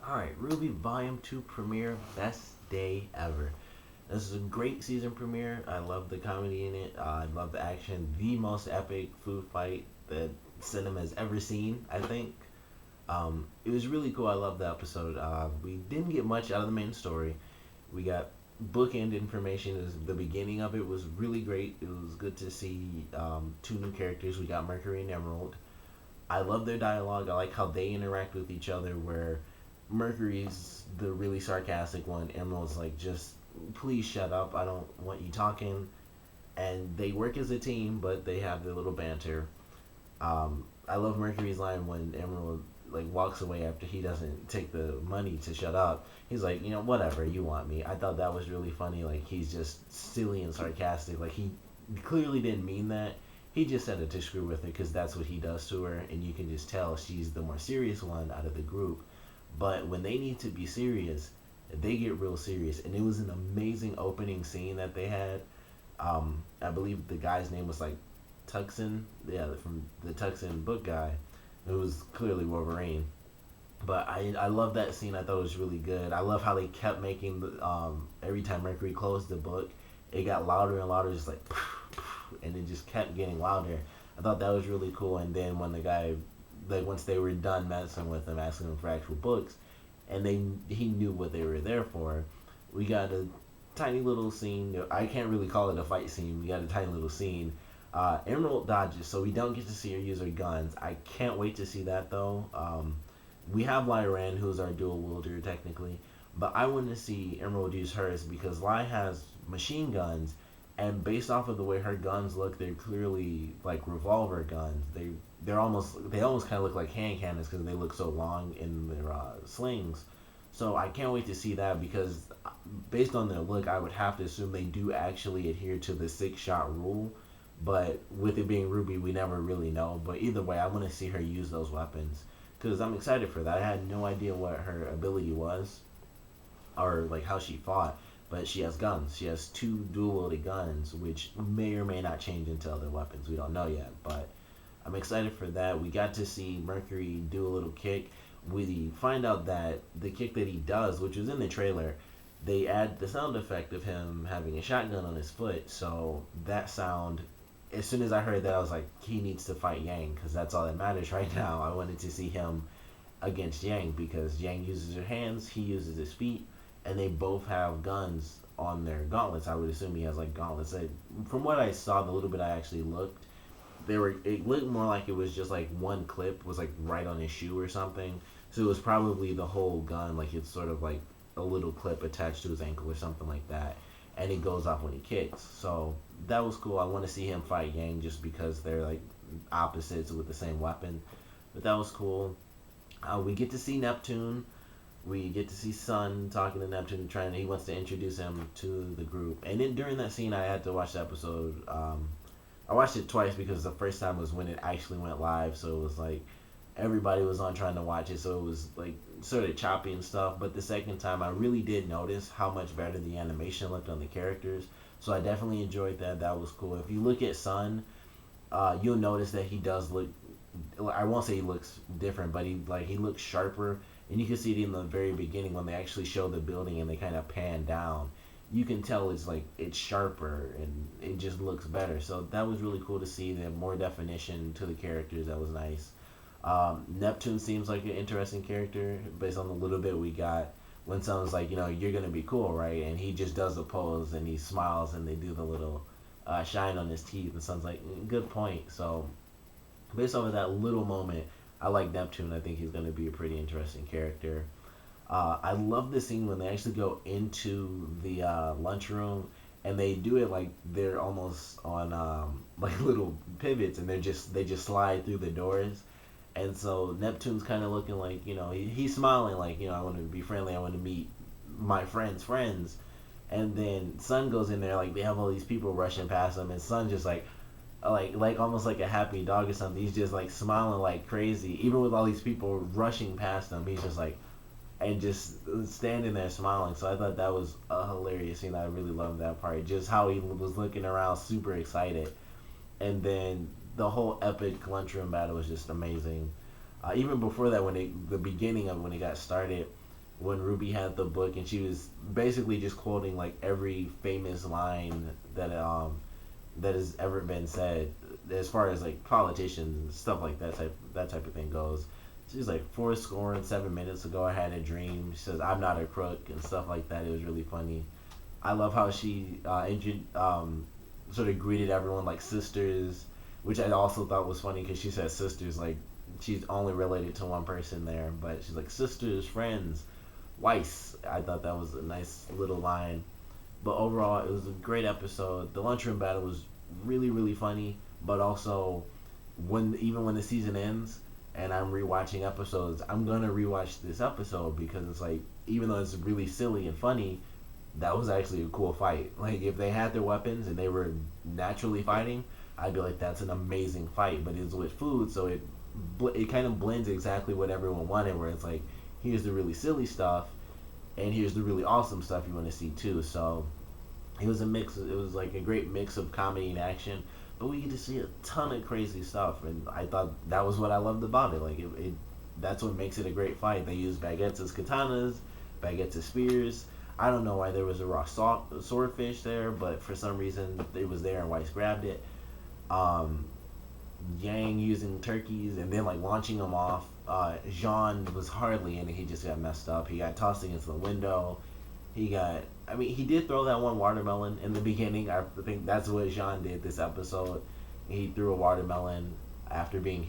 Alright, RWBY Volume 2 premiere, best day ever. This is a great season premiere. I love the comedy in it. I love the action. The most epic food fight that cinema has ever seen, I think. It was really cool. I love the episode. We didn't get much out of the main story. We got bookend information. The beginning of it was really great. It was good to see two new characters. We got Mercury and Emerald. I love their dialogue. I like how they interact with each other. Where Mercury's the really sarcastic one. Emerald's like, just please shut up. I don't want you talking. And they work as a team, but they have their little banter. I love Mercury's line when Emerald like walks away after he doesn't take the money to shut up. He's like, whatever, you want me. I thought that was really funny. Like he's just silly and sarcastic. Like he clearly didn't mean that. He just said it to screw with her because that's what he does to her, and you can just tell she's the more serious one out of the group. But when they need to be serious, they get real serious. And it was an amazing opening scene that they had. I believe the guy's name was like Tuxin, yeah, from the Tuxin book guy, who was clearly Wolverine. But I love that scene. I thought it was really good. I love how they kept making every time Mercury closed the book, it got louder and louder, just like, and it just kept getting louder. I thought that was really cool. And then when the guy, like once they were done messing with him, asking him for actual books, and he knew what they were there for, we got a tiny little scene. I can't really call it a fight scene. We got a tiny little scene. Emerald dodges, so we don't get to see her use her guns. I can't wait to see that though. We have Lyran, who's our dual wielder technically, but I want to see Emerald use hers because Ly has machine guns, and based off of the way her guns look, they're clearly like revolver guns. They almost kind of look like hand cannons because they look so long in their slings. So I can't wait to see that because based on their look, I would have to assume they do actually adhere to the 6-shot rule. But with it being RWBY, we never really know. But either way, I want to see her use those weapons because I'm excited for that. I had no idea what her ability was or like how she fought, but she has guns. She has two dual wielded guns, which may or may not change into other weapons. We don't know yet, but I'm excited for that. We got to see Mercury do a little kick. We find out that the kick that he does, which was in the trailer, they add the sound effect of him having a shotgun on his foot. So that sound, as soon as I heard that, I was like, he needs to fight Yang because that's all that matters right now. I wanted to see him against Yang because Yang uses her hands, he uses his feet, and they both have guns on their gauntlets. I would assume he has like gauntlets. From what I saw, the little bit I actually looked, it looked more like it was just like one clip was like right on his shoe or something. So it was probably the whole gun, like it's sort of like a little clip attached to his ankle or something like that, and it goes off when he kicks. So that was cool. I want to see him fight Yang just because they're like opposites with the same weapon. But that was cool. We get to see Neptune. We get to see Sun talking to Neptune, he wants to introduce him to the group. And then during that scene, I had to watch the episode. I watched it twice because the first time was when it actually went live, so it was like everybody was on trying to watch it, so it was like sort of choppy and stuff. But the second time, I really did notice how much better the animation looked on the characters, so I definitely enjoyed that. That was cool. If you look at Sun, you'll notice that he does look. I won't say he looks different, but he looks sharper, and you can see it in the very beginning when they actually show the building and they kind of pan down. You can tell it's sharper and it just looks better. So that was really cool to see. They have more definition to the characters. That was nice. Neptune seems like an interesting character based on the little bit we got. When someone's like, you're gonna be cool, right? And he just does the pose and he smiles and they do the little shine on his teeth. And someone's like, good point. So based off of that little moment, I like Neptune. I think he's gonna be a pretty interesting character. I love the scene when they actually go into the lunchroom and they do it like they're almost on like little pivots and they just slide through the doors. And so Neptune's kind of looking like he's smiling like I want to be friendly. I want to meet my friends. And then Sun goes in there like they have all these people rushing past him and Sun just like almost like a happy dog or something. He's just like smiling like crazy even with all these people rushing past him. He's just like and just standing there smiling. So I thought that was a hilarious scene. I really loved that part. Just how he was looking around, super excited, and then the whole epic lunchroom battle was just amazing. Even before that, the beginning of when it got started, when Ruby had the book and she was basically just quoting like every famous line that has ever been said as far as like politicians and stuff like that type of thing goes. She's like 4 score and 7 minutes ago I had a dream. She says I'm not a crook and stuff like that. It was really funny. I love how she sort of greeted everyone like sisters, which I also thought was funny because she said sisters like she's only related to one person there, but she's like sisters, friends, Weiss. I thought that was a nice little line. But overall, it was a great episode. The lunchroom battle was really really funny, but also when the season ends and I'm rewatching episodes, I'm gonna rewatch this episode because it's like even though it's really silly and funny, that was actually a cool fight. Like if they had their weapons and they were naturally fighting, I'd be like, that's an amazing fight. But it's with food, so it kind of blends exactly what everyone wanted. Where it's like, here's the really silly stuff, and here's the really awesome stuff you want to see too. So it was a mix. It was like a great mix of comedy and action. But we get to see a ton of crazy stuff, and I thought that was what I loved about it. Like that's what makes it a great fight. They use baguettes as katanas, baguettes as spears. I don't know why there was a raw swordfish there, but for some reason it was there and Weiss grabbed it. Um, Yang using turkeys and then like launching them off. Jean was hardly in it. He just got messed up. He got tossed against the window. He got. I mean, he did throw that one watermelon in the beginning. I think that's what Jean did this episode. He threw a watermelon after being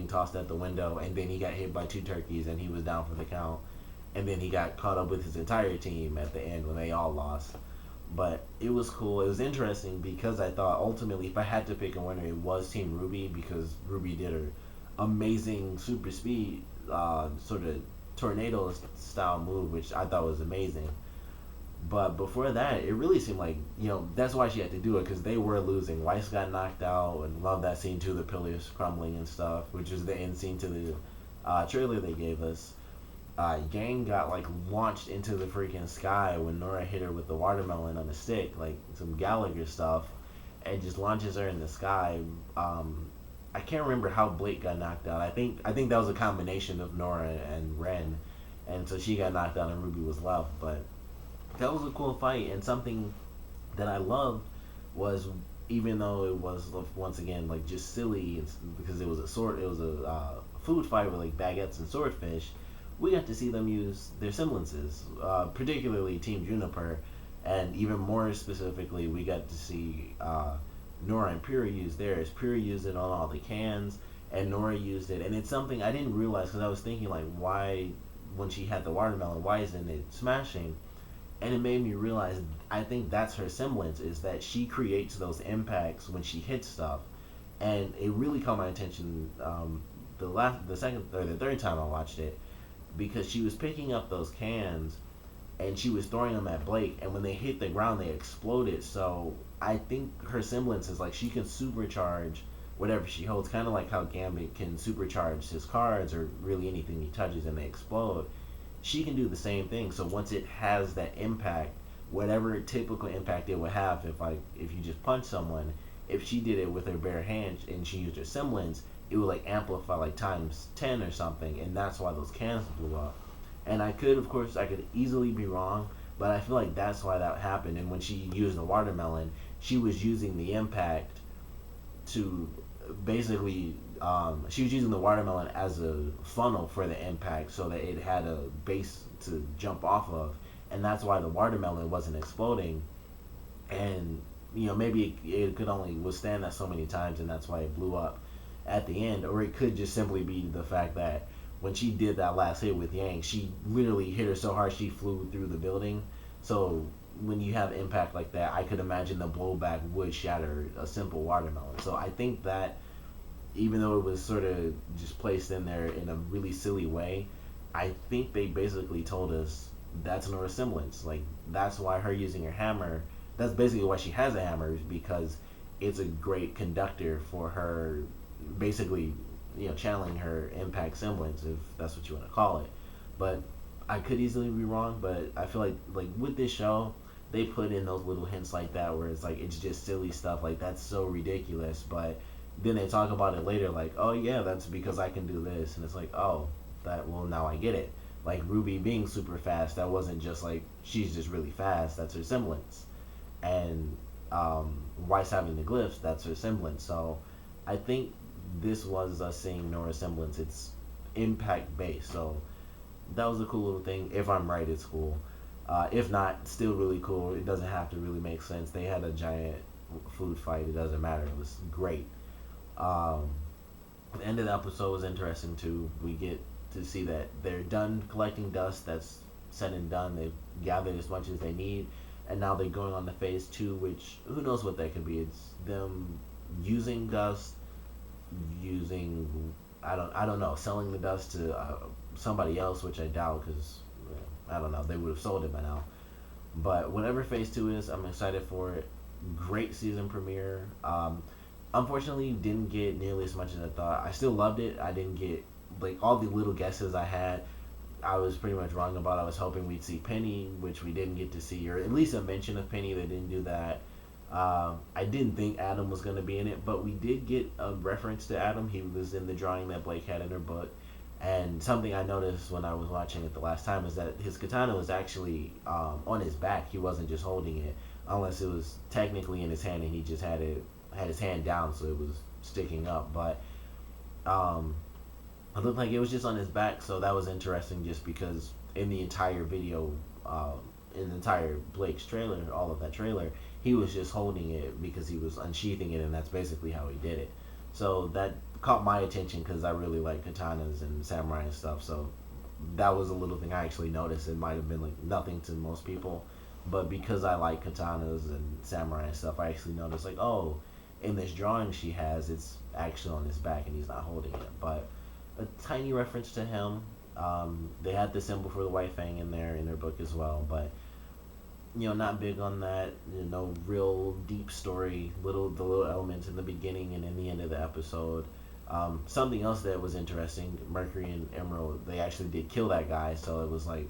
tossed at the window, and then he got hit by two turkeys, and he was down for the count. And then he got caught up with his entire team at the end when they all lost. But it was cool. It was interesting because I thought ultimately if I had to pick a winner, it was Team RWBY because RWBY did an amazing super speed sort of tornado style move, which I thought was amazing. But before that, it really seemed like, that's why she had to do it because they were losing. Weiss got knocked out, and love that scene too, the pillars crumbling and stuff, which is the end scene to the trailer they gave us. Yang got like launched into the freaking sky when Nora hit her with the watermelon on a stick, like some Gallagher stuff, and just launches her in the sky. I can't remember how Blake got knocked out. I think that was a combination of Nora and Ren, and so she got knocked out and Ruby was left. But that was a cool fight, and something that I loved was even though it was once again like just silly because it was a food fight with like baguettes and swordfish. We got to see them use their semblances, particularly Team Juniper, and even more specifically, we got to see Nora and Pyrrha use theirs. Pyrrha used it on all the cans, and Nora used it, and it's something I didn't realize because I was thinking like, why, when she had the watermelon, why isn't it smashing? And it made me realize I think that's her semblance, is that she creates those impacts when she hits stuff, and it really caught my attention the second or the third time I watched it because she was picking up those cans and she was throwing them at Blake, and when they hit the ground they exploded. So I think her semblance is like she can supercharge whatever she holds, kind of like how Gambit can supercharge his cards or really anything he touches and they explode. She can do the same thing. So once it has that impact, whatever typical impact it would have if you just punch someone, if she did it with her bare hand and she used her semblance, it would like amplify like times 10 or something, and that's why those cans blew up. And I could easily be wrong, but I feel like that's why that happened. And when she used the watermelon, she was using the impact to basically she was using the watermelon as a funnel for the impact so that it had a base to jump off of, and that's why the watermelon wasn't exploding. And maybe it could only withstand that so many times, and that's why it blew up at the end. Or it could just simply be the fact that when she did that last hit with Yang, she literally hit her so hard she flew through the building. So when you have impact like that, I could imagine the blowback would shatter a simple watermelon. So I think that even though it was sort of just placed in there in a really silly way, I think they basically told us that's no resemblance. Like, that's why her using her hammer, that's basically why she has a hammer, is because it's a great conductor for her, basically, channeling her impact semblance, if that's what you want to call it. But I could easily be wrong, but I feel like with this show, they put in those little hints like that where it's like, it's just silly stuff, like that's so ridiculous, but then they talk about it later like, oh yeah, that's because I can do this, and it's like, oh, now I get it. like Ruby being super fast, that wasn't just like she's just really fast. That's her semblance, and Weiss having the glyphs, that's her semblance. So I think this was us seeing Nora's semblance. It's impact based, so that was a cool little thing. If I'm right, it's cool. If not, still really cool. It doesn't have to really make sense. They had a giant food fight. It doesn't matter. It was great. Um, the end of the episode was interesting too. We get to see that they're done collecting dust. That's said and done. They've gathered as much as they need, and now they're going on to phase two, which who knows what that could be. It's them using dust, using I don't know, selling the dust to somebody else, which I doubt because I don't know, they would have sold it by now. But whatever phase two is, I'm excited for it. Great season premiere. Unfortunately, didn't get nearly as much as I thought. I still loved it. I didn't get like all the little guesses I had. I was pretty much wrong about. I was hoping we'd see Penny, which we didn't get to see, or at least a mention of Penny. They didn't do that. I didn't think Adam was going to be in it, but we did get a reference to Adam. He was in the drawing that Blake had in her book. And something I noticed when I was watching it the last time is that his katana was actually on his back. He wasn't just holding it, unless it was technically in his hand and he just had his hand down, so it was sticking up. But it looked like it was just on his back, so that was interesting. Just because in the entire video, in the entire Blake's trailer, all of that trailer, he was just holding it because he was unsheathing it, and that's basically how he did it. So that caught my attention because I really like katanas and samurai and stuff. So that was a little thing I actually noticed. It might have been like nothing to most people, but because I like katanas and samurai and stuff, I actually noticed like, oh, in this drawing she has, it's actually on his back and he's not holding it. But a tiny reference to him. They had the symbol for the White Fang in there in their book as well, but not big on that. Real deep story. The little elements in the beginning and in the end of the episode. Something else that was interesting, Mercury and Emerald, they actually did kill that guy, so it was like,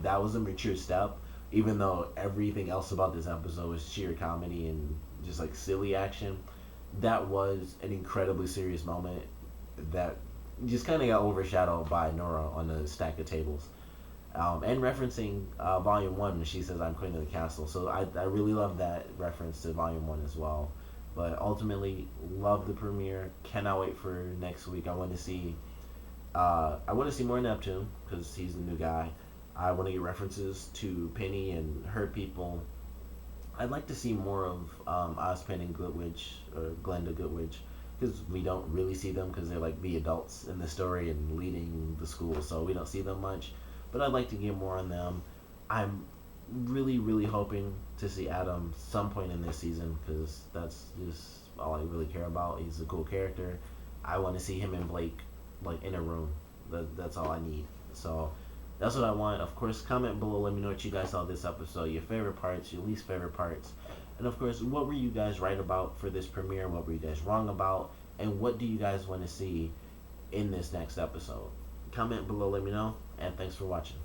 that was a mature step, even though everything else about this episode was sheer comedy and just like silly action. That was an incredibly serious moment that just kind of got overshadowed by Nora on the stack of tables. And referencing Volume 1 when she says, "I'm Queen of the Castle." So I really love that reference to Volume 1 as well. But ultimately, love the premiere. Cannot wait for next week. I want to see more Neptune because he's the new guy. I want to get references to Penny and her people. I'd like to see more of Ozpin and Goodwitch, or Glenda Goodwitch, because we don't really see them because they're like the adults in the story and leading the school, so we don't see them much. But I'd like to get more on them. I'm really, really hoping to see Adam some point in this season because that's just all I really care about. He's a cool character. I want to see him and Blake like in a room. That's all I need. So that's what I want. Of course, comment below. Let me know what you guys saw this episode. Your favorite parts, your least favorite parts. And of course, what were you guys right about for this premiere? What were you guys wrong about? And what do you guys want to see in this next episode? Comment below, let me know. And thanks for watching.